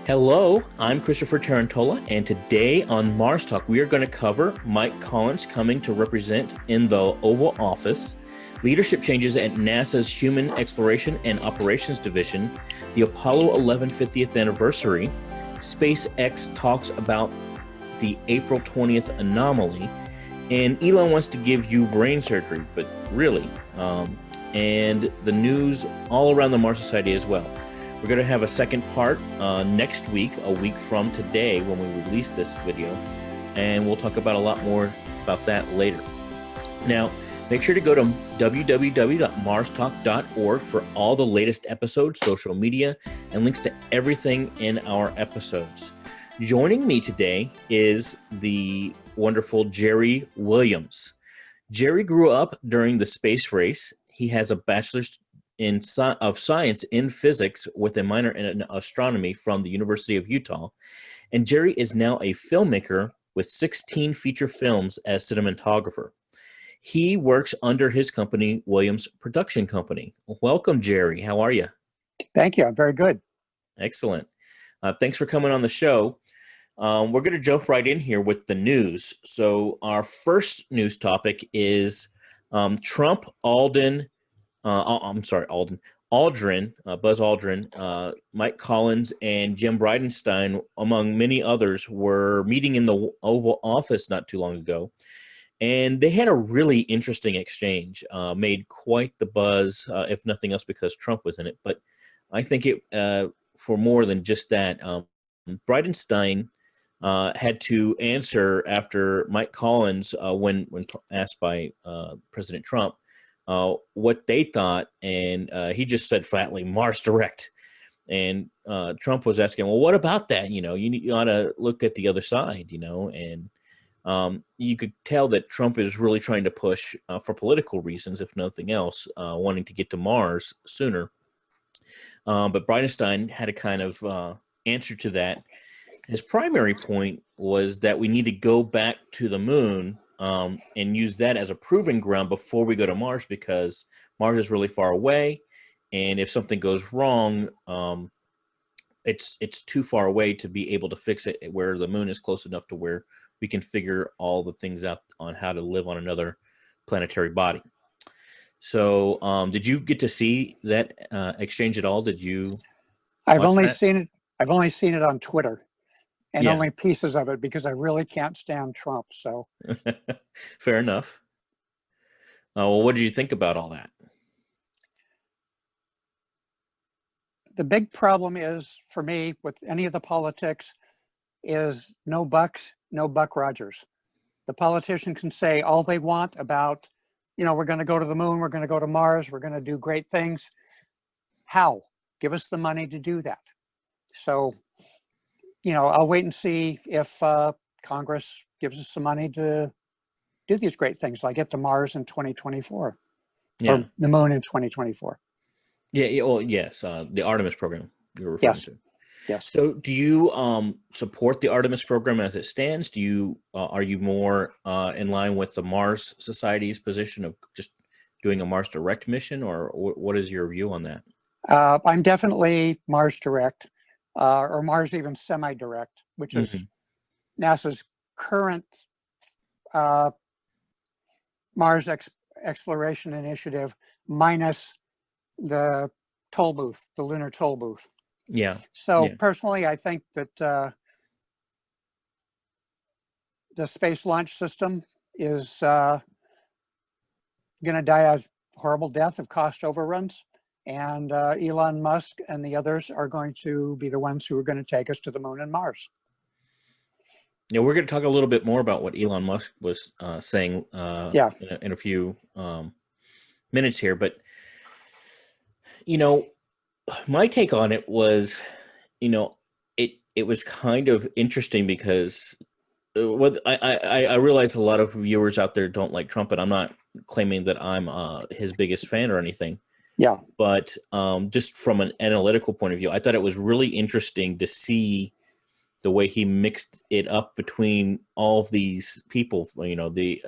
Hello, I'm Christopher Tarantola, and today on Mars Talk, we are going to cover Mike Collins coming to represent in the Oval Office, leadership changes at NASA's Human Exploration and Operations Division, the Apollo 11 50th anniversary, SpaceX talks about the April 20th anomaly, and Elon wants to give you brain surgery, but really, and the news all around the Mars Society as well. We're going to have a second part next week, a week from today when we release this video, and we'll talk about a lot more about that later. Now, make sure to go to www.marstalk.org for all the latest episodes, social media, and links to everything in our episodes. Joining me today is the wonderful Gerry Williams. Gerry grew up during the space race. He has a bachelor's of science in physics with a minor in astronomy from the University of Utah. And Gerry is now a filmmaker with 16 feature films as cinematographer. He works under his company, Williams Production Company. Welcome, Gerry. How are you? Thank you. I'm very good. Excellent. Thanks for coming on the show. We're going to jump right in here with the news. So our first news topic is Trump, Aldrin, Buzz Aldrin, Mike Collins, and Jim Bridenstine, among many others, were meeting in the Oval Office not too long ago. And they had a really interesting exchange, made quite the buzz, if nothing else, because Trump was in it. But I think it, for more than just that, Bridenstine had to answer after Mike Collins, when asked by President Trump, what they thought, and he just said flatly, Mars Direct. And Trump was asking, well, what about that? You ought to look at the other side, and you could tell that Trump is really trying to push for political reasons, if nothing else, wanting to get to Mars sooner. But Bridenstine had a kind of answer to that. His primary point was that we need to go back to the moon and use that as a proving ground before we go to Mars, because Mars is really far away, and if something goes wrong, it's too far away to be able to fix it, where the moon is close enough to where we can figure all the things out on how to live on another planetary body. So did you get to see that exchange at all? Did you I've watch only that? seen it. I've only seen it on Twitter, and Yeah. only pieces of it, because I really can't stand Trump. So Fair enough. Well, what did you think about all that? the big problem is, for me, with any of the politics, is no bucks, no Buck Rogers. The politician can say all they want about, we're going to go to the moon, we're going to go to Mars, we're going to do great things. How? Give us the money to do that. So, I'll wait and see if Congress gives us some money to do these great things, like get to Mars in 2024, Yeah. or the moon in 2024. Yeah. Well, yes. The Artemis program you're referring Yes. to. Yes. So, do you support the Artemis program as it stands? Do you are you more in line with the Mars Society's position of just doing a Mars Direct mission, or what is your view on that? I'm definitely Mars Direct, or Mars even semi-direct, which is NASA's current Mars exploration initiative, minus the toll booth, the lunar toll booth. Yeah. So personally, I think that the space launch system is going to die a horrible death of cost overruns. And Elon Musk and the others are going to be the ones who are going to take us to the moon and Mars. Yeah, we're going to talk a little bit more about what Elon Musk was saying in a few minutes here. But, my take on it was, it was kind of interesting because I realize a lot of viewers out there don't like Trump, and I'm not claiming that I'm his biggest fan or anything. Yeah. But just from an analytical point of view, I thought it was really interesting to see the way he mixed it up between all of these people, the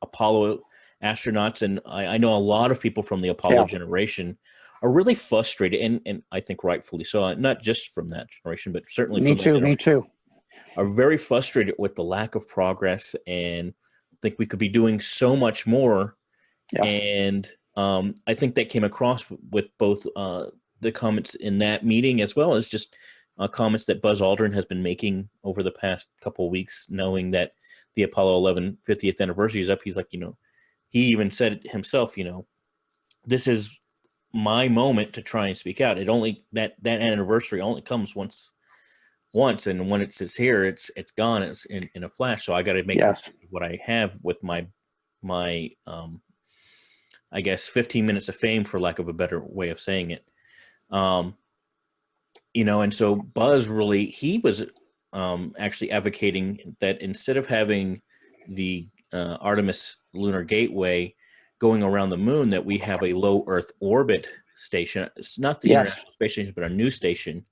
Apollo astronauts, and I know a lot of people from the Apollo Yeah. generation are really frustrated, and I think rightfully so, not just from that generation, but certainly Me from that too. generation, Me too. are very frustrated with the lack of progress and think we could be doing so much more. Yes. And I think that came across with both the comments in that meeting, as well as just comments that Buzz Aldrin has been making over the past couple of weeks, knowing that the Apollo 11 50th anniversary is up. He's like, he even said it himself, this is my moment to try and speak out. It only that anniversary only comes once, and when it's here, it's gone. It's in a flash. So I got to make Yes. what I have with my I guess 15 minutes of fame, for lack of a better way of saying it. And so Buzz really, he was actually advocating that instead of having the Artemis lunar gateway going around the moon, that we have a low Earth orbit station. It's not the Yes. International Space Station, but a new station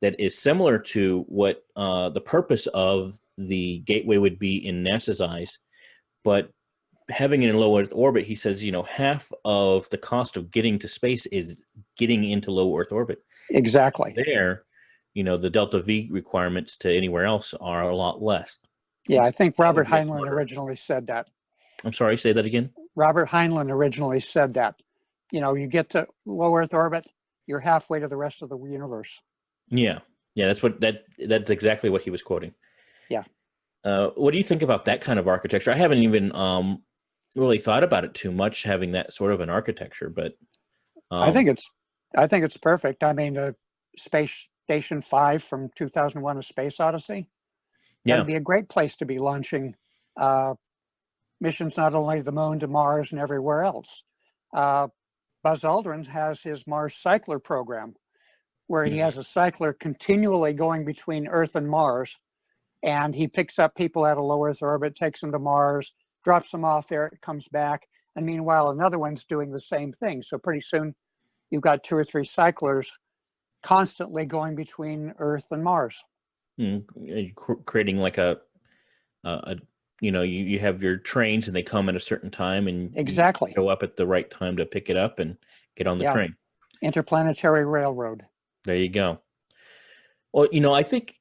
that is similar to what the purpose of the gateway would be in NASA's eyes. But having it in low Earth orbit, he says, half of the cost of getting to space is getting into low Earth orbit. Exactly. There, the delta V requirements to anywhere else are a lot less. Yeah, I think That would Robert be a Heinlein smarter- originally said that. I'm sorry, say that again. Robert Heinlein originally said that. You get to low Earth orbit, you're halfway to the rest of the universe. Yeah, that's exactly what he was quoting. Yeah. What do you think about that kind of architecture? I haven't even really thought about it too much, having that sort of an architecture, but I think it's perfect. I mean, the Space Station 5 from 2001: A Space Odyssey. yeah, That'd be a great place to be launching missions, not only to the moon, to Mars, and everywhere else. Buzz Aldrin has his Mars Cycler program, where he has a cycler continually going between Earth and Mars, and he picks up people at a low Earth orbit, takes them to Mars, drops them off there, it comes back, and meanwhile another one's doing the same thing. So pretty soon you've got 2 or 3 cyclers constantly going between Earth and Mars. creating like a you have your trains and they come at a certain time, and Exactly. you show up at the right time to pick it up and get on the Yeah. train. Interplanetary railroad. There you go. Well, I think,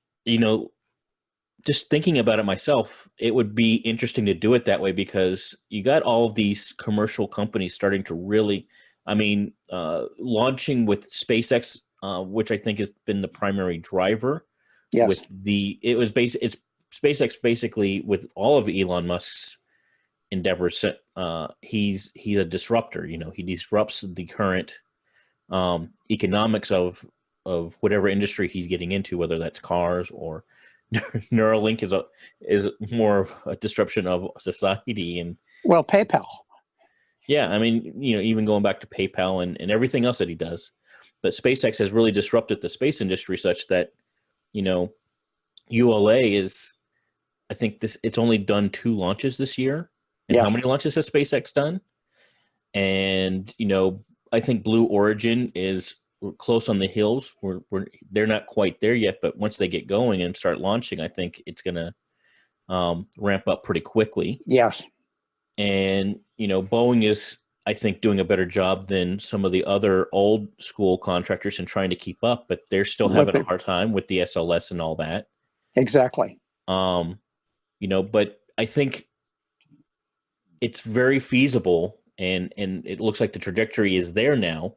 just thinking about it myself, it would be interesting to do it that way, because you got all of these commercial companies starting to really, launching with SpaceX, which I think has been the primary driver. Yes. It's SpaceX basically, with all of Elon Musk's endeavors. He's a disruptor. He disrupts the current economics of whatever industry he's getting into, whether that's cars or Neuralink is more of a disruption of society. And Well, PayPal. yeah, even going back to PayPal and everything else that he does. But SpaceX has really disrupted the space industry such that, ULA is, I think it's only done 2 launches this year. And Yeah. how many launches has SpaceX done? And, I think Blue Origin is close on the hills. They're not quite there yet, but once they get going and start launching, I think it's going to ramp up pretty quickly. Yes. And, Boeing is, I think, doing a better job than some of the other old school contractors in trying to keep up, but they're still having a hard time with the SLS and all that. Exactly. But I think it's very feasible, and it looks like the trajectory is there now,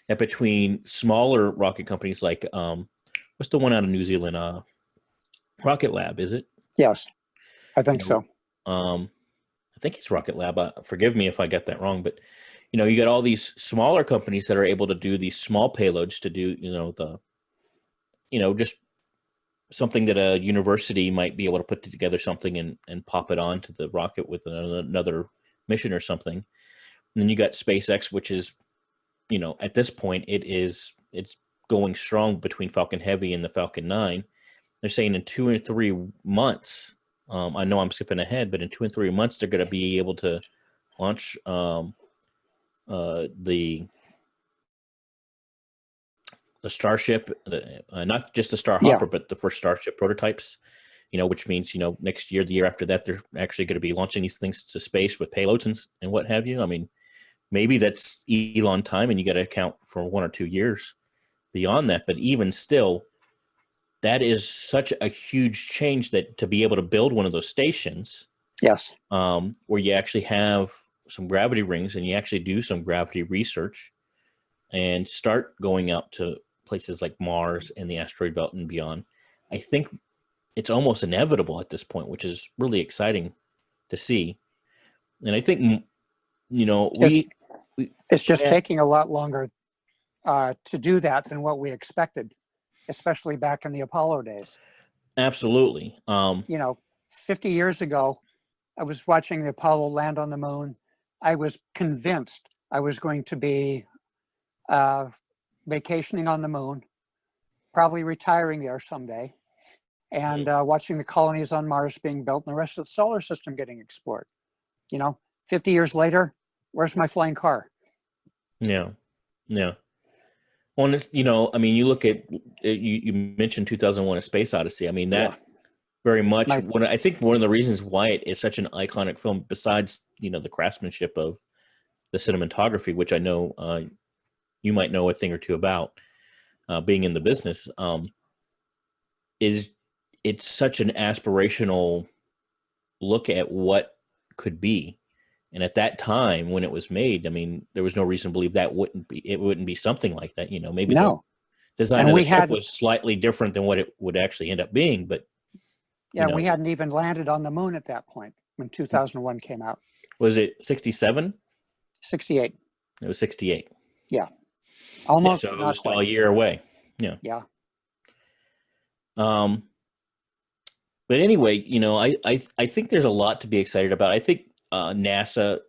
that between smaller rocket companies like what's the one out of New Zealand, Rocket Lab, is it? Yes, I think so. I think it's Rocket Lab. Forgive me if I got that wrong, but you got all these smaller companies that are able to do these small payloads to do just something that a university might be able to put together something and pop it onto the rocket with another mission or something. And then you got SpaceX, which is, at this point, it's going strong between Falcon Heavy and the Falcon 9. They're saying in 2 or 3 months, I know I'm skipping ahead, but in 2 and 3 months, they're going to be able to launch the Starship, not just the Starhopper, but the first Starship prototypes. which means, next year, the year after that, they're actually going to be launching these things to space with payloads and what have you. I mean, maybe that's Elon time and you got to account for 1 or 2 years beyond that. But even still, that is such a huge change that to be able to build one of those stations, Yes. where you actually have some gravity rings and you actually do some gravity research and start going out to places like Mars and the asteroid belt and beyond. I think it's almost inevitable at this point, which is really exciting to see. And I think, we It's just yeah, taking a lot longer to do that than what we expected, especially back in the Apollo days. absolutely. 50 years ago, I was watching the Apollo land on the moon. I was convinced I was going to be vacationing on the moon, probably retiring there someday, and watching the colonies on Mars being built and the rest of the solar system getting explored. 50 years later, where's my flying car? Yeah. Yeah. Well, it's, I mean, you look at, you mentioned 2001: A Space Odyssey. I mean, Yeah. that very much, My, I think one of the reasons why it is such an iconic film, besides, the craftsmanship of the cinematography, which I know you might know a thing or two about, being in the business, is it's such an aspirational look at what could be. And at that time when it was made, I mean, there was no reason to believe that it wouldn't be something like that. Maybe the no. design And of the we ship had, was slightly different than what it would actually end up being, but we hadn't even landed on the moon at that point when 2001 came out. was it 67? 68. It was 68. Yeah. Yeah, Almost, so but it not was still quite. a year away. Yeah. Yeah. Um, but anyway, I think there's a lot to be excited about. I think NASA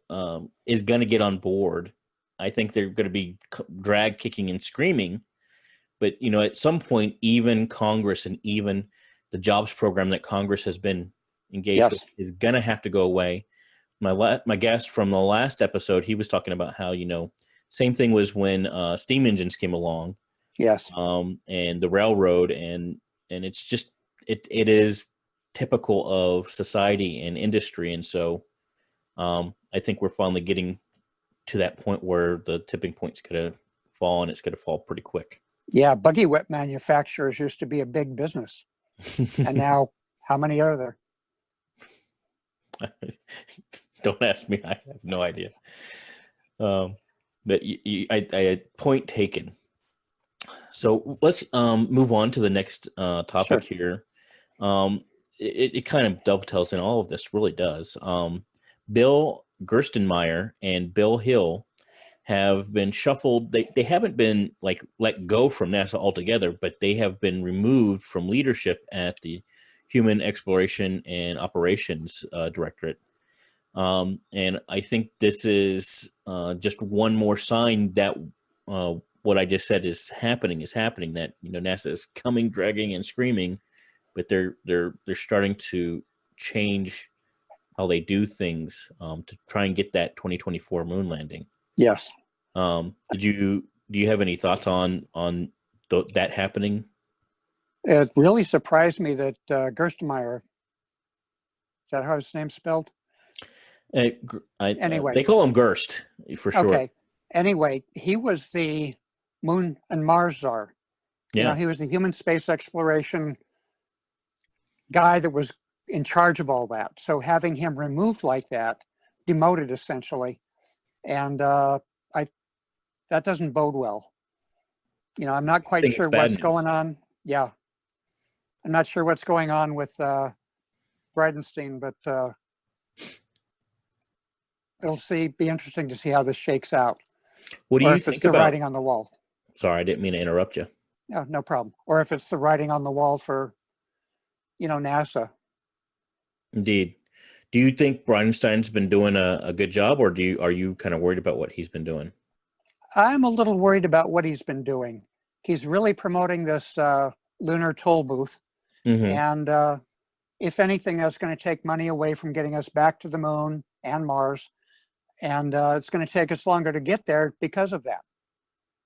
is going to get on board. I think they're going to be drag kicking and screaming. But at some point, even Congress and even the jobs program that Congress has been engaged with Yes. is going to have to go away. My guest from the last episode, he was talking about how same thing was when steam engines came along, Yes. and the railroad, and it's just it is typical of society and industry, and so I think we're finally getting to that point where the tipping point's going to fall, and it's going to fall pretty quick. Yeah. Buggy whip manufacturers used to be a big business. And now, how many are there? Don't ask me. I have no idea. But I point taken. So let's move on to the next topic Sure. here. It kind of dovetails in all of this, really does. Bill Gerstenmaier and Bill Hill have been shuffled. They haven't been like let go from NASA altogether, but they have been removed from leadership at the Human Exploration and Operations Directorate. And I think this is just one more sign that what I just said is happening. That NASA is coming, dragging, and screaming, but they're starting to change how they do things to try and get that 2024 moon landing. Yes. Do you have any thoughts on that happening? It really surprised me that Gerstenmaier, is that how his name's spelled? Anyway. They call him Gerst for short. Okay. Anyway, he was the moon and Mars czar. Yeah. He was the human space exploration guy that was in charge of all that. So having him removed like that, demoted essentially, and that doesn't bode well. I'm not quite think it's sure bad what's news. going on. Yeah. I'm not sure what's going on with Bridenstine, but be interesting to see how this shakes out. What do Or you if it's think the about? writing on the wall. Sorry, I didn't mean to interrupt you. No, no problem. Or if it's the writing on the wall for, NASA. Indeed. Do you think Bridenstine's been doing a good job, or are you kind of worried about what he's been doing? I'm a little worried about what he's been doing. He's really promoting this lunar toll booth. Mm-hmm. And if anything, that's going to take money away from getting us back to the moon and Mars. And it's going to take us longer to get there because of that.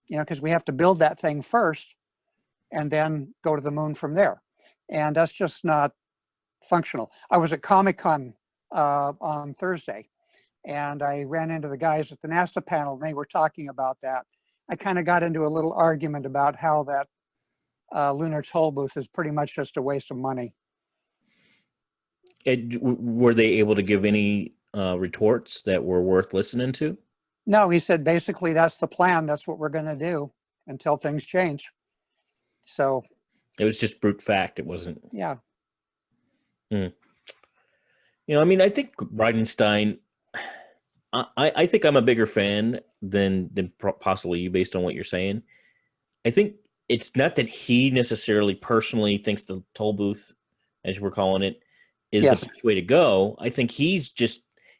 Because we have to build that thing first and then go to the moon from there. And that's just not functional. I was at Comic-Con on Thursday, and I ran into the guys at the NASA panel, and they were talking about that. I kind of got into a little argument about how that lunar toll booth is pretty much just a waste of money. Were they able to give any retorts that were worth listening to? No, he said basically that's the plan. That's what we're going to do until things change. So it was just brute fact. It wasn't. Yeah. I mean, I think Bridenstine. I think I'm a bigger fan than possibly you, based on what you're saying. I think it's not that he necessarily personally thinks the toll booth, as we're calling it, is the best way to go. I think he's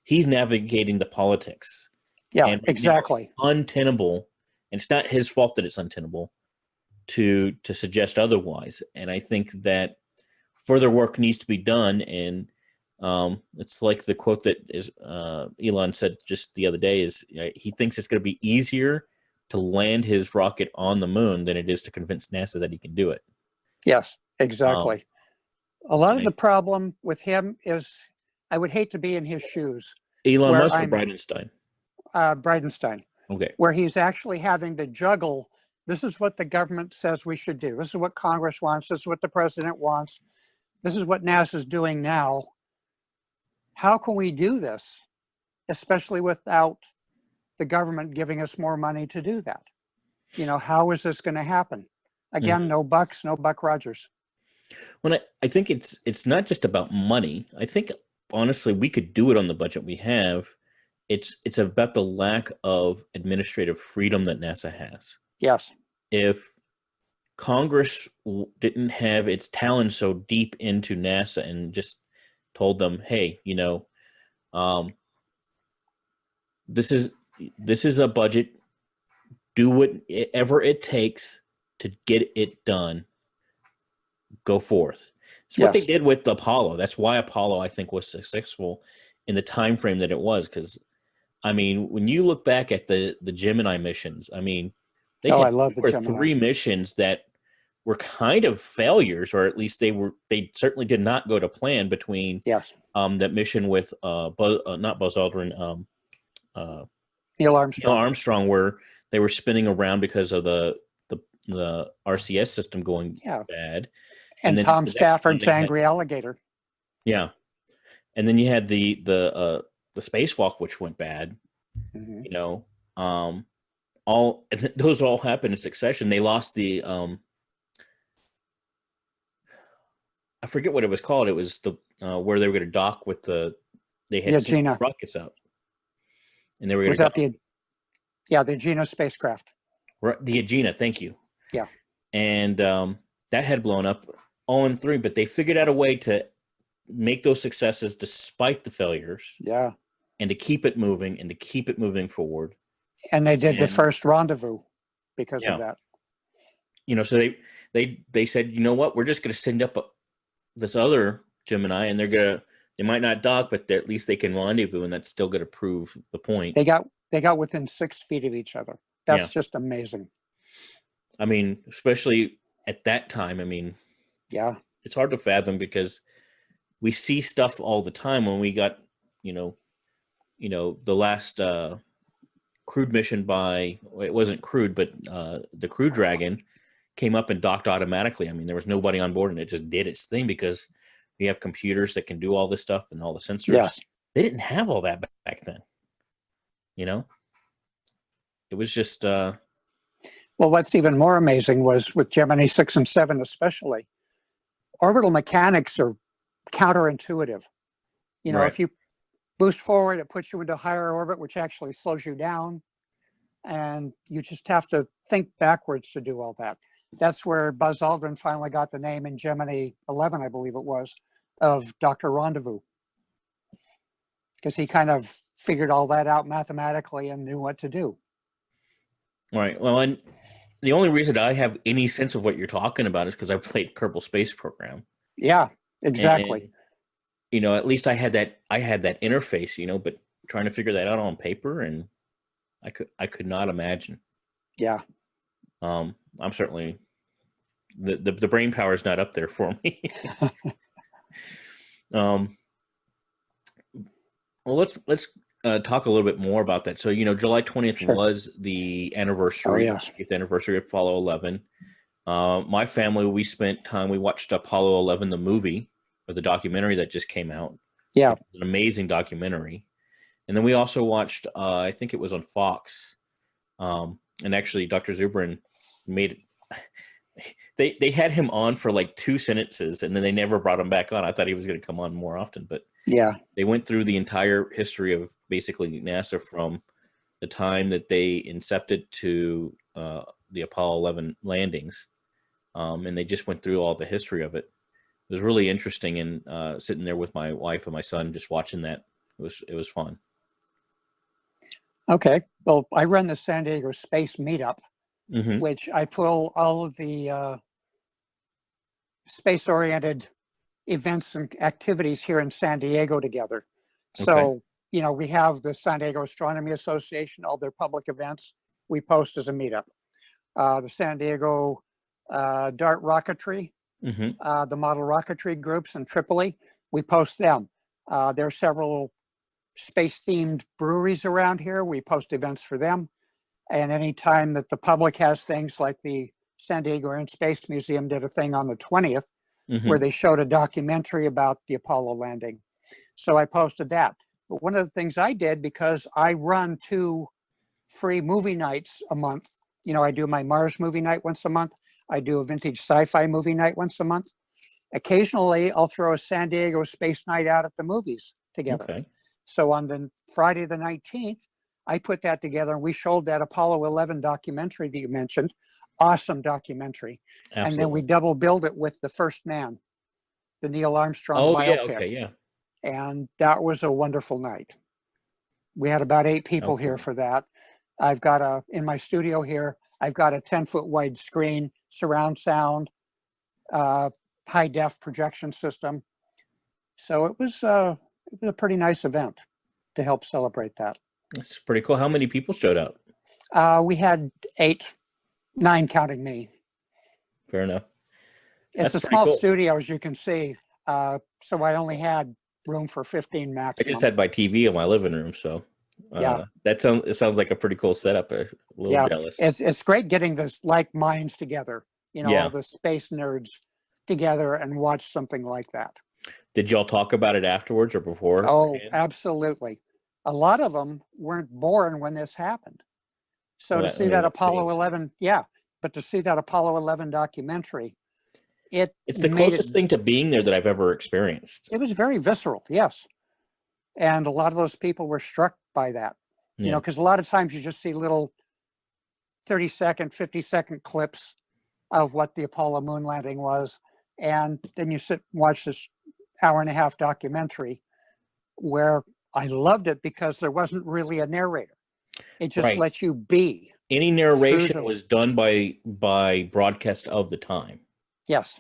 navigating the politics. Yeah, and exactly. Untenable, and it's not his fault that it's untenable to suggest otherwise. And I think that further work needs to be done. And it's like the quote that is Elon said just the other day is he thinks it's going to be easier to land his rocket on the moon than it is to convince NASA that he can do it. Yes, exactly. A lot of the problem with him is I would hate to be in his shoes. Elon Musk or Bridenstine? Bridenstine. Okay. Where he's actually having to juggle, this is what the government says we should do. This is what Congress wants. This is what the president wants. This is what NASA's doing now. How can we do this, especially without the government giving us more money to do that? How is this going to happen? Again, no bucks, no Buck Rogers. Well, I think it's not just about money. I think, honestly, we could do it on the budget we have. It's about the lack of administrative freedom that NASA has. Yes. If Congress didn't have its talons so deep into NASA and just told them, hey, this is a budget, do whatever it takes to get it done, go forth. It's what they did with Apollo. That's why Apollo, I think, was successful in the time frame that it was. Because, I mean, when you look back at the Gemini missions, I mean, they had three missions that were kind of failures, or at least they certainly did not go to plan between that mission with not Buzz Aldrin, Neil Armstrong, where they were spinning around because of the RCS system going bad. And then Tom Stafford's angry alligator. Yeah. And then you had the spacewalk, which went bad. Those all happened in succession. They lost the I forget what it was called. It was the where they were going to dock with they had sent rockets out, and they were going to. The Agena spacecraft. Right, the Agena. Thank you. Yeah. And that had blown up all in three, but they figured out a way to make those successes despite the failures. Yeah. And to keep it moving and to keep it moving forward. And they did the first rendezvous because of that. So they said, you know what, we're just going to send up this other Gemini, and they might not dock, but at least they can rendezvous, and that's still going to prove the point. They got within 6 feet of each other. That's just amazing. I mean, especially at that time. I mean, it's hard to fathom because we see stuff all the time. When we got, the last crewed mission it wasn't crewed, but the Crew Dragon came up and docked automatically. I mean, there was nobody on board, and it just did its thing because we have computers that can do all this stuff and all the sensors. Yeah. They didn't have all that back then. It was just. Well, what's even more amazing was with Gemini 6 and 7 especially, orbital mechanics are counterintuitive. If you boost forward, it puts you into higher orbit, which actually slows you down. And you just have to think backwards to do all that. That's where Buzz Aldrin finally got the name in Gemini 11, I believe it was, of Dr. Rendezvous. Because he kind of figured all that out mathematically and knew what to do. Right. Well, and the only reason I have any sense of what you're talking about is because I played Kerbal Space Program. Yeah, exactly. And, at least I had that interface, but trying to figure that out on paper, and I could not imagine. Yeah. I'm certainly the brain power is not up there for me. Um, well, let's talk a little bit more about that. So, July 20th Sure. was the Oh, anniversary, yes. 50th anniversary of Apollo 11. My family, we spent time. We watched Apollo 11, the movie, or the documentary that just came out. Yeah. Which is an amazing documentary. And then we also watched, I think it was on Fox, and actually Dr. Zubrin made it. They had him on for like 2 sentences, and then they never brought him back on. I thought he was going to come on more often, but Yeah. they went through the entire history of basically NASA from the time that they incepted to the Apollo 11 landings, and they just went through all the history of it. It was really interesting, and sitting there with my wife and my son, just watching that, it was fun. Okay. Well, I run the San Diego Space Meetup, Mm-hmm. which I pull all of the space-oriented events and activities here in San Diego together. So, we have the San Diego Astronomy Association, all their public events we post as a meetup. The San Diego DART Rocketry, Mm-hmm. the model rocketry groups in Tripoli, we post them. There are several space-themed breweries around here. We post events for them. And anytime that the public has things, like the San Diego Air and Space Museum did a thing on the 20th, Mm-hmm. where they showed a documentary about the Apollo landing. So I posted that. But one of the things I did, because I run 2 free movie nights a month, I do my Mars movie night once a month. I do a vintage sci-fi movie night once a month. Occasionally, I'll throw a San Diego space night out at the movies together. Okay. So on the Friday the 19th, I put that together, and we showed that Apollo 11 documentary that you mentioned. Awesome documentary. Absolutely. And then we double billed it with The First Man, the Neil Armstrong Oh, biopic. yeah. Okay. Yeah. And that was a wonderful night. We had about 8 people here for that. I've got in my studio here, I've got a 10-foot wide screen, surround sound, high def projection system. So it was a pretty nice event to help celebrate that. That's pretty cool. How many people showed up? We had 8, 9 counting me. Fair enough. It's That's a pretty small cool. studio, as you can see. So I only had room for 15 I maximum. just had my TV in my living room, so Yeah. it sounds like a pretty cool setup. A little jealous. It's great getting this like minds together, Yeah. all the space nerds together and watch something like that. Did y'all talk about it afterwards or before? Oh, absolutely. A lot of them weren't born when this happened. So to see that Apollo 11, but to see that Apollo 11 documentary, it's the closest thing to being there that I've ever experienced. It was very visceral, yes. And a lot of those people were struck by that, because a lot of times you just see little 30-second, 50-second clips of what the Apollo moon landing was. And then you sit and watch this hour-and-a-half documentary, where I loved it because there wasn't really a narrator. It just lets you be. Any narration was done by broadcast of the time. Yes.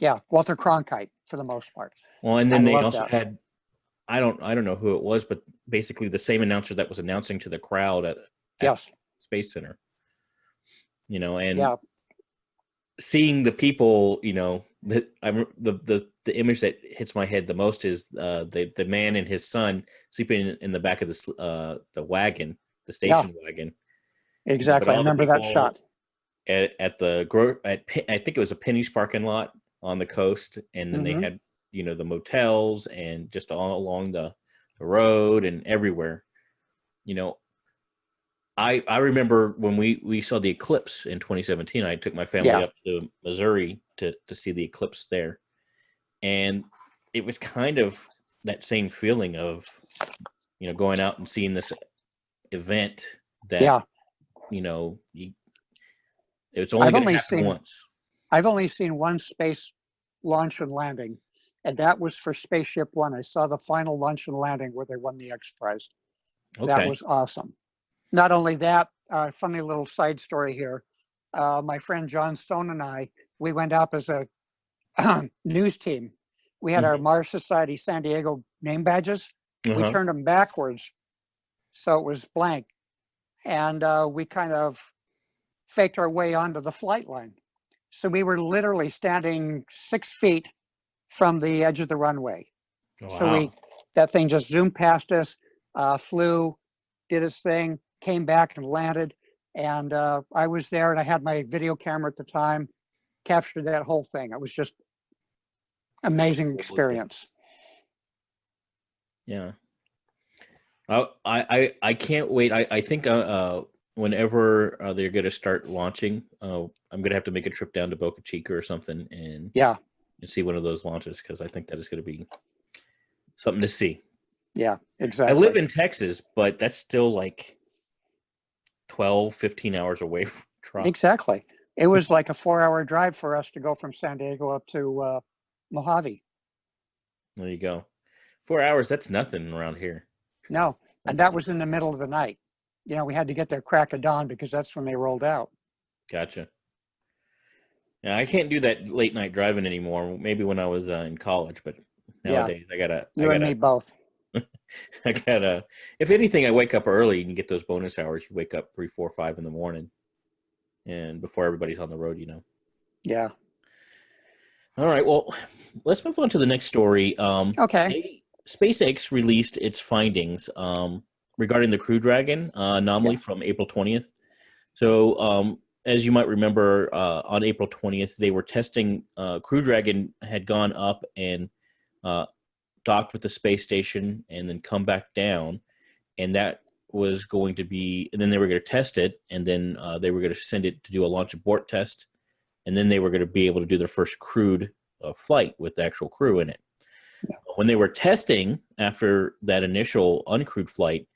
Yeah. Walter Cronkite for the most part. Well, and then they also had, I don't know who it was, but basically the same announcer that was announcing to the crowd at Space Center. And seeing the people, the image that hits my head the most is the man and his son sleeping in the back of the wagon, the station wagon. Exactly. I remember that shot. I think it was a Penny's parking lot on the coast, and then they had the motels and just all along the road and everywhere. I remember when we saw the eclipse in 2017. I took my family up to Missouri to see the eclipse there, and it was kind of that same feeling of going out and seeing this event that it's only going to happen once. I've only seen one space launch and landing, and that was for Spaceship One. I saw the final launch and landing where they won the X Prize. Okay. That was awesome. Not only that, funny little side story here. My friend John Stone and I, we went up as a news team. We had our Mars Society San Diego name badges. We turned them backwards, so it was blank. And we kind of faked our way onto the flight line. So we were literally standing 6 feet from the edge of the runway. So Wow. that thing just zoomed past us, flew, did its thing, came back and landed. And I was there, and I had my video camera at the time, captured that whole thing. It was just amazing experience. Yeah. I can't wait. I think whenever they're going to start launching, I'm going to have to make a trip down to Boca Chica or something and see one of those launches, because I think that is going to be something to see. Yeah, exactly. I live in Texas, but that's still like 12, 15 hours away from truck. Exactly. It was like a 4-hour drive for us to go from San Diego up to Mojave. There you go. 4 hours, that's nothing around here. No, and that was in the middle of the night. We had to get there crack of dawn because that's when they rolled out. Gotcha. Yeah, I can't do that late night driving anymore. Maybe when I was in college, but nowadays I gotta. And me both. I gotta. If anything, I wake up early and you get those bonus hours. You wake up 3, 4, 5 in the morning, and before everybody's on the road, Yeah. All right. Well, let's move on to the next story. Okay. SpaceX released its findings regarding the Crew Dragon anomaly from April 20th. So, as you might remember, on April 20th, they were testing. Crew Dragon had gone up and docked with the space station and then come back down. And that was going to be, and then they were going to test it, and then they were going to send it to do a launch abort test. And then they were going to be able to do their first crewed flight with the actual crew in it. Yeah. When they were testing after that initial uncrewed flight,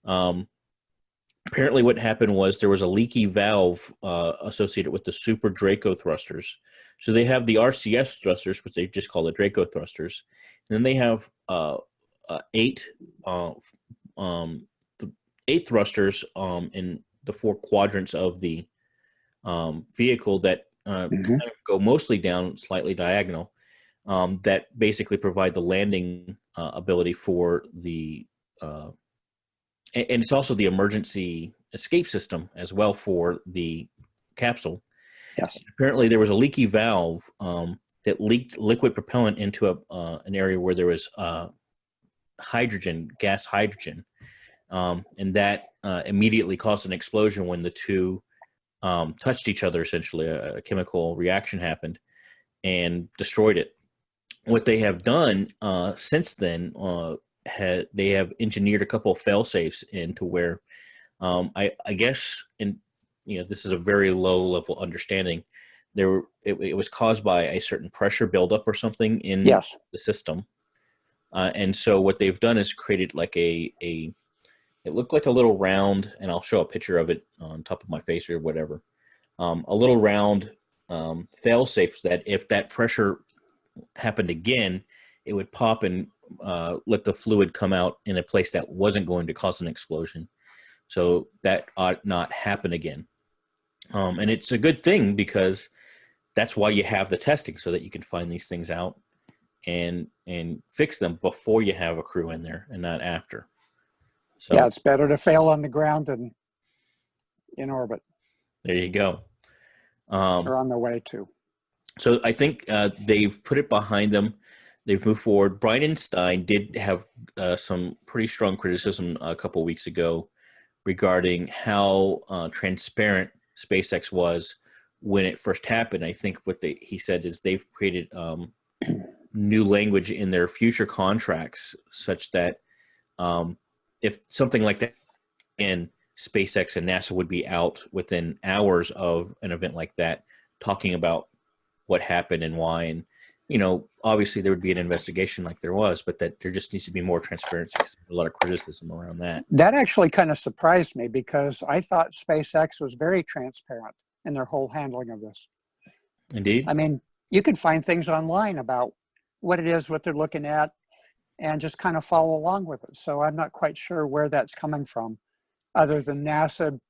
apparently what happened was there was a leaky valve associated with the Super Draco thrusters. So they have the RCS thrusters, which they just call the Draco thrusters. And then they have eight thrusters in the 4 quadrants of the vehicle that kind of go mostly down, slightly diagonal, that basically provide the landing ability for the and it's also the emergency escape system as well for the capsule. Yes. Apparently, there was a leaky valve that leaked liquid propellant into an area where there was gas hydrogen, and that immediately caused an explosion when the two touched each other. Essentially, a chemical reaction happened and destroyed it. What they have done since then, they have engineered a couple of fail safes into where I guess, and this is a very low level understanding. It was caused by a certain pressure buildup or something in the system, and so what they've done is created like it looked like a little round, and I'll show a picture of it on top of my face or whatever. A little round fail safe that if that pressure happened again, it would pop and let the fluid come out in a place that wasn't going to cause an explosion. So that ought not happen again. And it's a good thing because that's why you have the testing, so that you can find these things out and fix them before you have a crew in there and not after. So yeah, it's better to fail on the ground than in orbit. There you go. Or on the way to. So I think they've put it behind them. They've moved forward. Bridenstine did have some pretty strong criticism a couple of weeks ago regarding how transparent SpaceX was when it first happened. I think what he said is they've created new language in their future contracts such that if something like that, and SpaceX and NASA would be out within hours of an event like that, talking about what happened and why. And, obviously there would be an investigation like there was, but that there just needs to be more transparency because there's a lot of criticism around that. That actually kind of surprised me because I thought SpaceX was very transparent in their whole handling of this. Indeed. I mean, you can find things online about what it is, what they're looking at, and just kind of follow along with it. So I'm not quite sure where that's coming from, other than NASA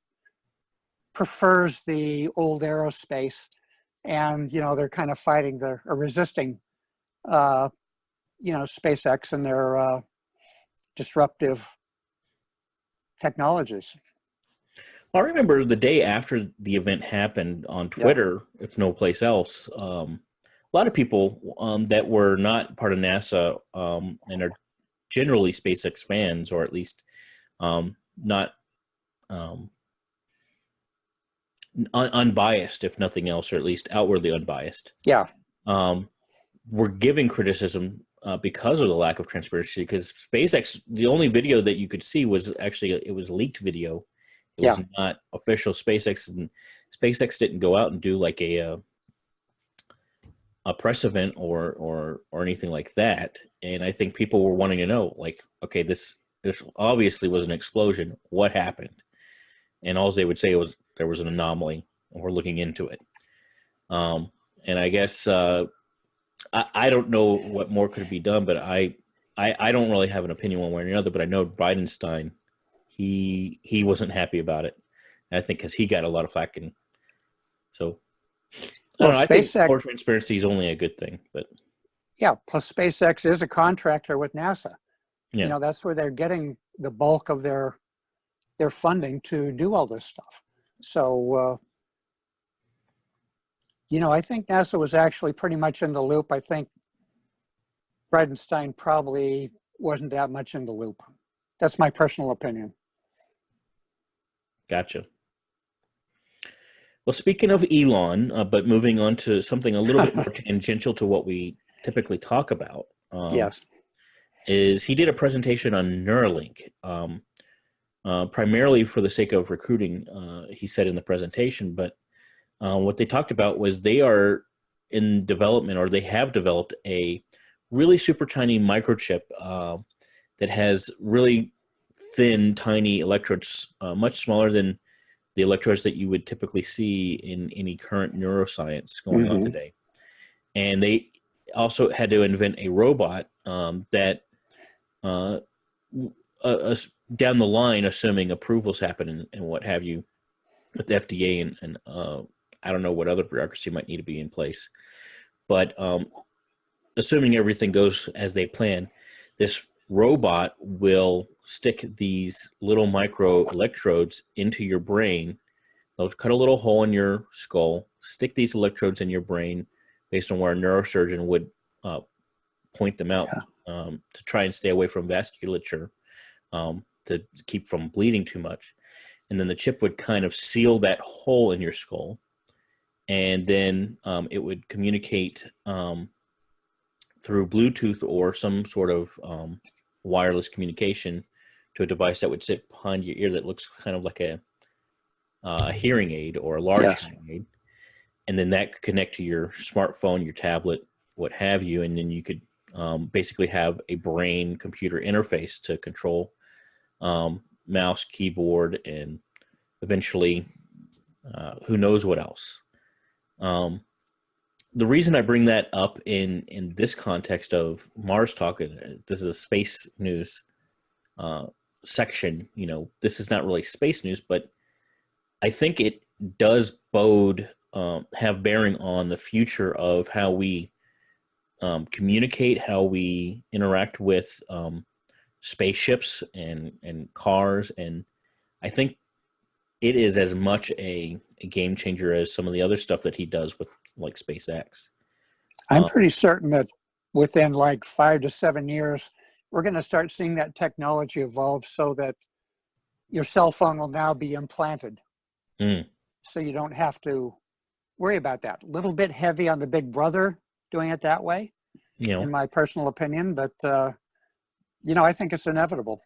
prefers the old aerospace, and they're kind of fighting or resisting SpaceX and their disruptive technologies. I remember the day after the event happened on Twitter, if no place else, lot of people that were not part of NASA and are generally SpaceX fans, or at least not unbiased, if nothing else, or at least outwardly unbiased. Yeah. We're giving criticism because of the lack of transparency. Because SpaceX, the only video that you could see was actually it was leaked video. It was not official SpaceX, and SpaceX didn't go out and do like a press event or anything like that. And I think people were wanting to know, like, okay, this obviously was an explosion. What happened? And all they would say was there was an anomaly, and we're looking into it. And I guess I don't know what more could be done, but I don't really have an opinion one way or another. But I know Bridenstine, he wasn't happy about it. And I think because he got a lot of flack, and so I don't know. I think more transparency is only a good thing. But yeah, plus SpaceX is a contractor with NASA. Yeah. You know, that's where they're getting the bulk of their funding to do all this stuff. So, you know, I think NASA was actually pretty much in the loop. I think Bridenstine probably wasn't that much in the loop. That's my personal opinion. Gotcha. Well, speaking of Elon, but moving on to something a little bit more tangential to what we typically talk about. Yes. Is he did a presentation on Neuralink, primarily for the sake of recruiting, he said in the presentation. But what they talked about was they are in development, or they have developed a really super tiny microchip that has really thin, tiny electrodes, much smaller than the electrodes that you would typically see in any current neuroscience going on today. And they also had to invent a robot that down the line, assuming approvals happen and what have you, with the FDA and I don't know what other bureaucracy might need to be in place. But assuming everything goes as they plan, this robot will stick these little micro electrodes into your brain. They'll cut a little hole in your skull, stick these electrodes in your brain based on where a neurosurgeon would point them out to try and stay away from vasculature, to keep from bleeding too much. And then the chip would kind of seal that hole in your skull. And then it would communicate through Bluetooth or some sort of wireless communication to a device that would sit behind your ear that looks kind of like a hearing aid or a large hearing aid. And then that could connect to your smartphone, your tablet, what have you. And then you could basically have a brain computer interface to control mouse, keyboard, and eventually who knows what else. The reason I bring that up in this context of Mars Talk, this is a space news section, you know, this is not really space news, but I think it does have bearing on the future of how we communicate, how we interact with spaceships and cars. And I think it is as much a game changer as some of the other stuff that he does with like SpaceX. I'm pretty certain that within like 5 to 7 years, we're going to start seeing that technology evolve so that your cell phone will now be implanted. So you don't have to worry about that. A little bit heavy on the big brother doing it that way, in my personal opinion. But, you know, I think it's inevitable.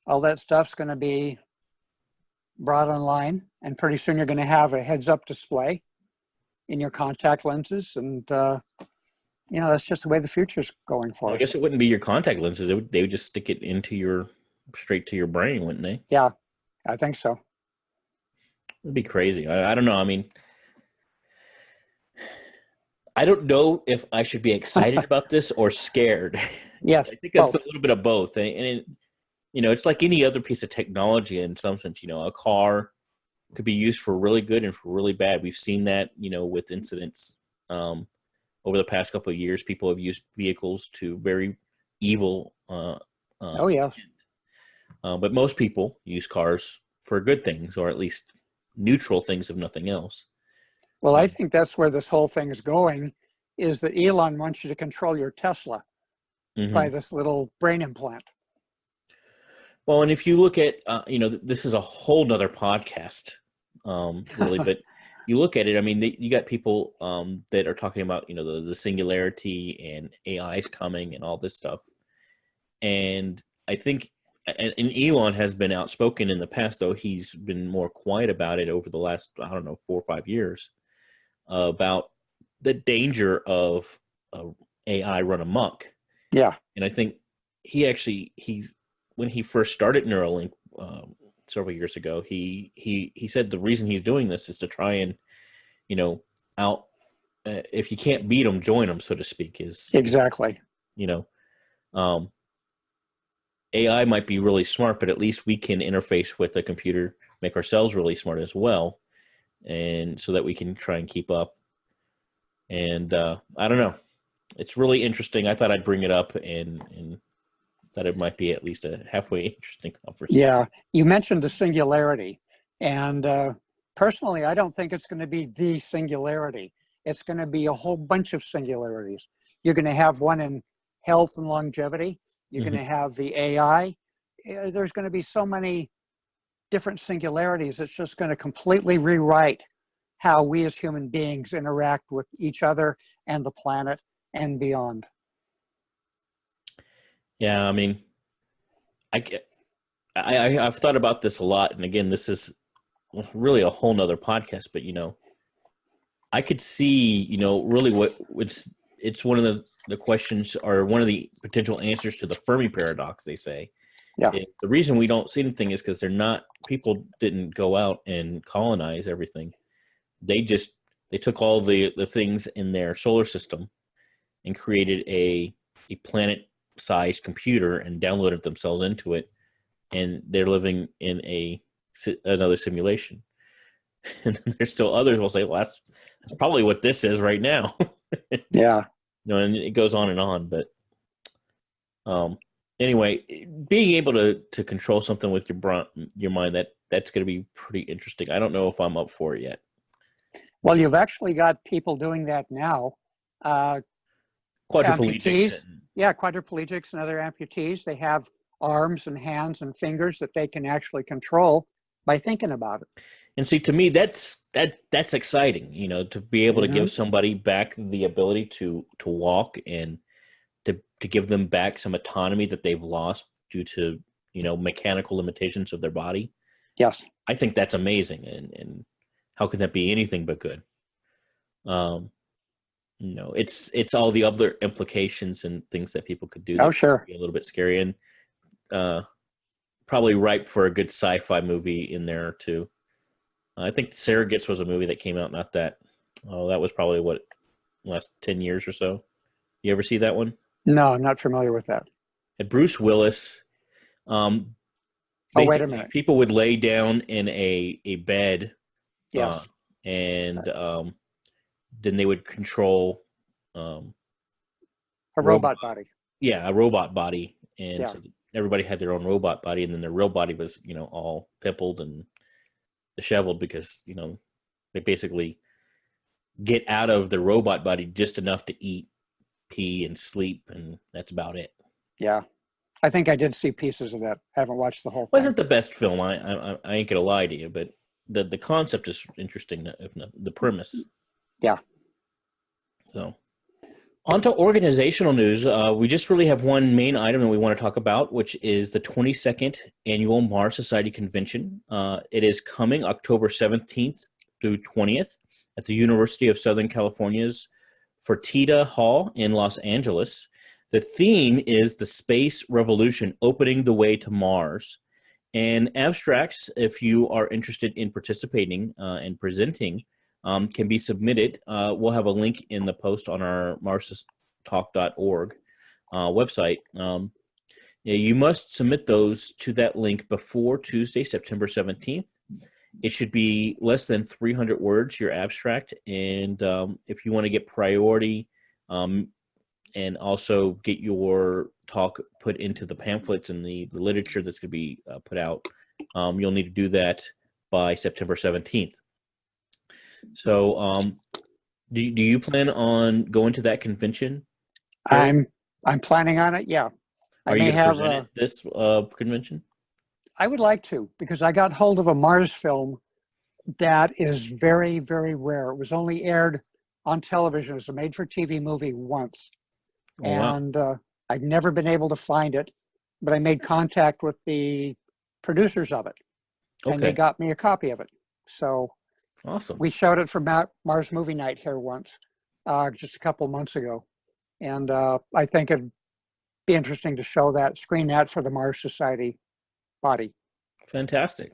All that stuff's going to be brought online, and pretty soon you're going to have a heads-up display in your contact lenses. And, you know, that's just the way the future's going for us. I guess it wouldn't be your contact lenses. They would just stick it straight to your brain, wouldn't they? Yeah, I think so. It'd be crazy. I don't know. I mean, I don't know if I should be excited about this or scared. Yes, I think it's a little bit of both. And you know, it's like any other piece of technology in some sense. You know, a car could be used for really good and for really bad. We've seen that, you know, with incidents over the past couple of years. People have used vehicles to very evil intent. But most people use cars for good things, or at least neutral things, if nothing else. Well, I think that's where this whole thing is going, is that Elon wants you to control your Tesla by this little brain implant. Well, and if you look at, this is a whole nother podcast, really, but you look at it, I mean, you got people that are talking about, the singularity and AI is coming and all this stuff. And I think, and Elon has been outspoken in the past, though he's been more quiet about it over the last, 4 or 5 years, about the danger of AI run amok. Yeah. And I think when he first started Neuralink several years ago, he said the reason he's doing this is to try and, if you can't beat them, join them, so to speak. Exactly. AI might be really smart, but at least we can interface with the computer, make ourselves really smart as well, and so that we can try and keep up. And I don't know. It's really interesting. I thought I'd bring it up and that it might be at least a halfway interesting conversation. Yeah, you mentioned the singularity, and personally, I don't think it's going to be the singularity. It's going to be a whole bunch of singularities. You're going to have one in health and longevity. You're going to have the AI. There's going to be so many different singularities. It's just going to completely rewrite how we as human beings interact with each other and the planet and beyond. Yeah, I mean, I've thought about this a lot, and again, this is really a whole nother podcast. But I could see, really it's one of the questions, or one of the potential answers to the Fermi paradox. They say, yeah, the reason we don't see anything is because people didn't go out and colonize everything. They took all the things in their solar system and created a planet-sized computer and downloaded themselves into it, and they're living in another simulation. And then there's still others who will say, well, that's probably what this is right now. Yeah. And it goes on and on. But anyway, being able to control something with your mind, that's going to be pretty interesting. I don't know if I'm up for it yet. Well, you've actually got people doing that now. Quadriplegics. Quadriplegics and other amputees. They have arms and hands and fingers that they can actually control by thinking about it. And see, to me, that's exciting. To be able to give somebody back the ability to walk and to give them back some autonomy that they've lost due to mechanical limitations of their body. Yes, I think that's amazing, and how can that be anything but good? It's all the other implications and things that people could do. Oh, sure. Be a little bit scary, and probably ripe for a good sci-fi movie in there too. I think Surrogates was a movie that came out that was probably last 10 years or so. You ever see that one? No, I'm not familiar with that. And Bruce Willis. Wait a minute. People would lay down in a bed. Yes. And then they would control a robot body. Yeah, a robot body. And so everybody had their own robot body, and then their real body was, all pimpled and disheveled because, they basically get out of the robot body just enough to eat, pee, and sleep, and that's about it. Yeah. I think I did see pieces of that. I haven't watched the whole thing. Wasn't the best film, I ain't gonna lie to you, but the concept is interesting, if not the premise. Yeah. So, on to organizational news. We just really have one main item that we want to talk about, which is the 22nd Annual Mars Society Convention. It is coming October 17th through 20th at the University of Southern California's Fertitta Hall in Los Angeles. The theme is the space revolution, opening the way to Mars. And abstracts, if you are interested in participating and presenting, can be submitted. We'll have a link in the post on our marstalk.org website. You must submit those to that link before Tuesday, September 17th. It should be less than 300 words, your abstract. And if you want to get priority and also get your talk put into the pamphlets and the literature that's going to be put out, you'll need to do that by September 17th. So Do you plan on going to that convention, Gerry? I'm planning on it. Yeah, I Are you may going to have. present at this convention? I would like to, because I got hold of a Mars film that is very, very rare. It was only aired on television as a made-for-TV movie once, Oh wow. and I've never been able to find it. But I made contact with the producers of it, and they Okay. got me a copy of it. So Awesome. we showed it for Mars Movie Night here once, just a couple months ago, and I think it'd be interesting to show that, screen that for the Mars Society body. Fantastic.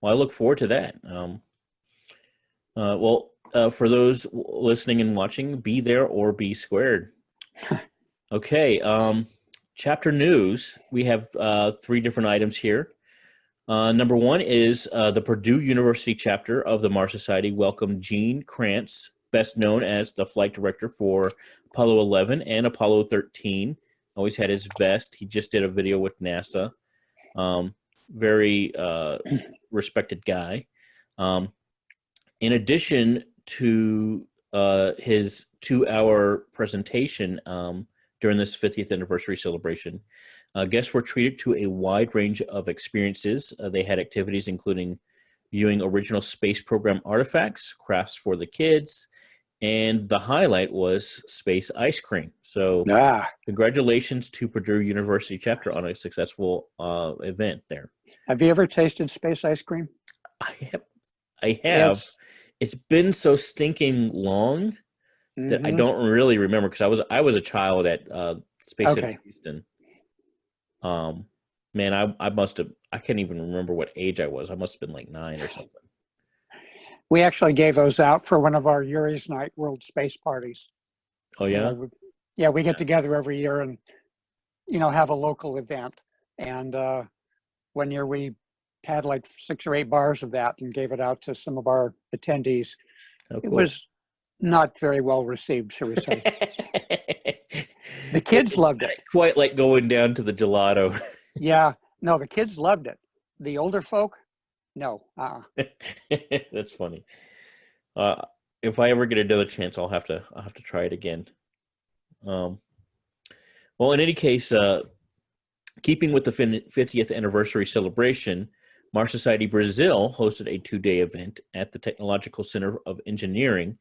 Well, I look forward to that. For those listening and watching, be there or be squared. Okay. Chapter news. We have three different items here. Number one is the Purdue University chapter of the Mars Society welcomed Gene Kranz, best known as the flight director for Apollo 11 and Apollo 13. Always had his vest. He just did a video with NASA. Very respected guy. In addition to his 2-hour presentation during this 50th anniversary celebration, guests were treated to a wide range of experiences. They had activities including viewing original space program artifacts, crafts for the kids, and the highlight was space ice cream. So congratulations to Purdue University chapter on a successful event there. Have you ever tasted space ice cream? I have. It's been so stinking long that I don't really remember, because I was a child at Space Center Houston. Man, I can't even remember what age I was. I must have been like 9 or something. We actually gave those out for one of our Yuri's Night World Space parties. Oh yeah? We get together every year and have a local event. And one year we had like 6 or 8 bars of that and gave it out to some of our attendees. Oh, cool. It was not very well received, shall we say. The kids loved it. Quite like going down to the gelato. Yeah. No, the kids loved it. The older folk, no. That's funny. If I ever get another chance, I'll have to try it again. Well, in any case, keeping with the 50th anniversary celebration, Mars Society Brazil hosted a 2-day event at the Technological Center of Engineering,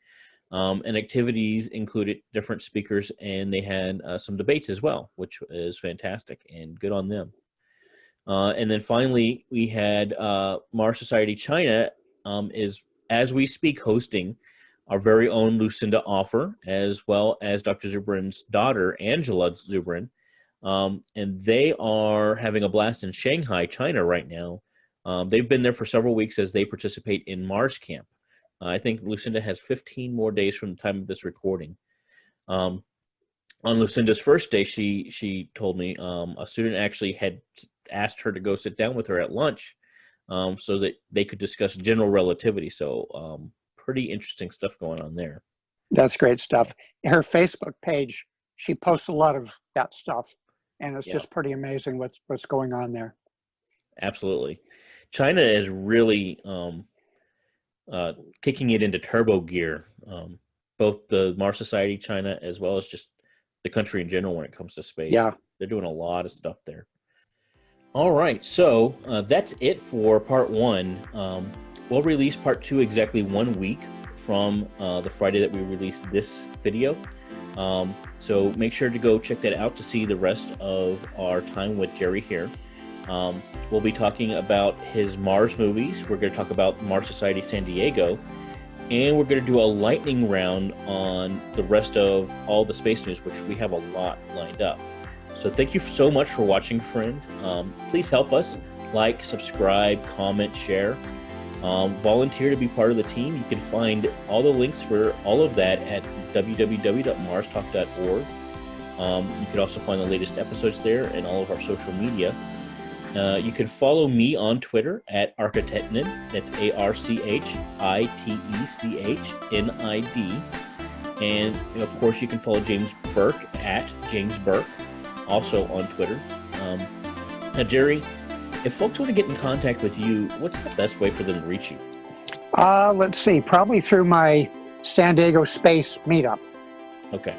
and activities included different speakers, and they had some debates as well, which is fantastic and good on them. And then finally, we had Mars Society China is, as we speak, hosting our very own Lucinda offer, as well as Dr. Zubrin's daughter, Angela Zubrin. And they are having a blast in Shanghai, China right now. They've been there for several weeks as they participate in Mars Camp. I think Lucinda has 15 more days from the time of this recording. On Lucinda's first day, she told me a student actually had asked her to go sit down with her at lunch so that they could discuss general relativity. So pretty interesting stuff going on there. That's great stuff. Her Facebook page, she posts a lot of that stuff, and it's just pretty amazing what's going on there. Absolutely. China is really kicking it into turbo gear, both the Mars Society China as well as just the country in general when it comes to space. Yeah. They're doing a lot of stuff there. All right, so that's it for part 1. We'll release part 2 exactly 1 week from the Friday that we released this video. So make sure to go check that out to see the rest of our time with Gerry here. We'll be talking about his Mars movies. We're going to talk about Mars Society San Diego. And we're going to do a lightning round on the rest of all the space news, which we have a lot lined up. So thank you so much for watching, friend. Please help us. Like, subscribe, comment, share. Volunteer to be part of the team. You can find all the links for all of that at www.marstalk.org. You can also find the latest episodes there and all of our social media. You can follow me on Twitter at Architechnid. That's ARCHITECHNID. And of course, you can follow James Burke at James Burke, also on Twitter. Now, Gerry, if folks want to get in contact with you, what's the best way for them to reach you? Let's see, probably through my San Diego Space Meetup, Okay.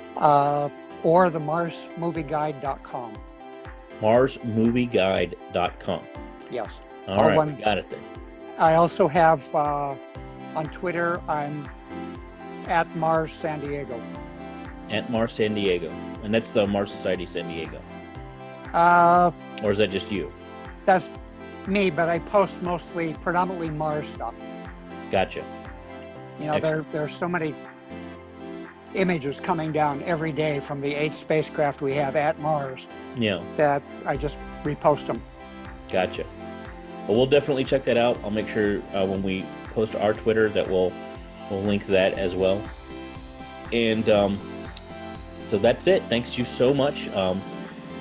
or the MarsMovieGuide.com. MarsMovieGuide.com. Yes. All right, we got it then. I also have on Twitter, I'm at Mars San Diego. At Mars San Diego. And that's the Mars Society San Diego. Or is that just you? That's me, but I post predominantly Mars stuff. Gotcha. You know, there's so many images coming down every day from the 8 spacecraft we have at Mars. Yeah. That I just repost them. Gotcha. Well, we'll definitely check that out. I'll make sure when we post our Twitter that we'll link that as well. And so that's it. Thanks you so much.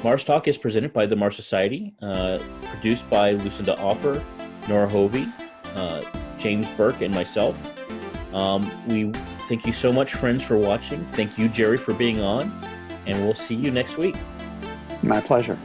Mars Talk is presented by the Mars Society, produced by Lucinda Offer, Nora Hovey, James Burke, and myself. We thank you so much, friends, for watching. Thank you, Gerry, for being on, and we'll see you next week. My pleasure.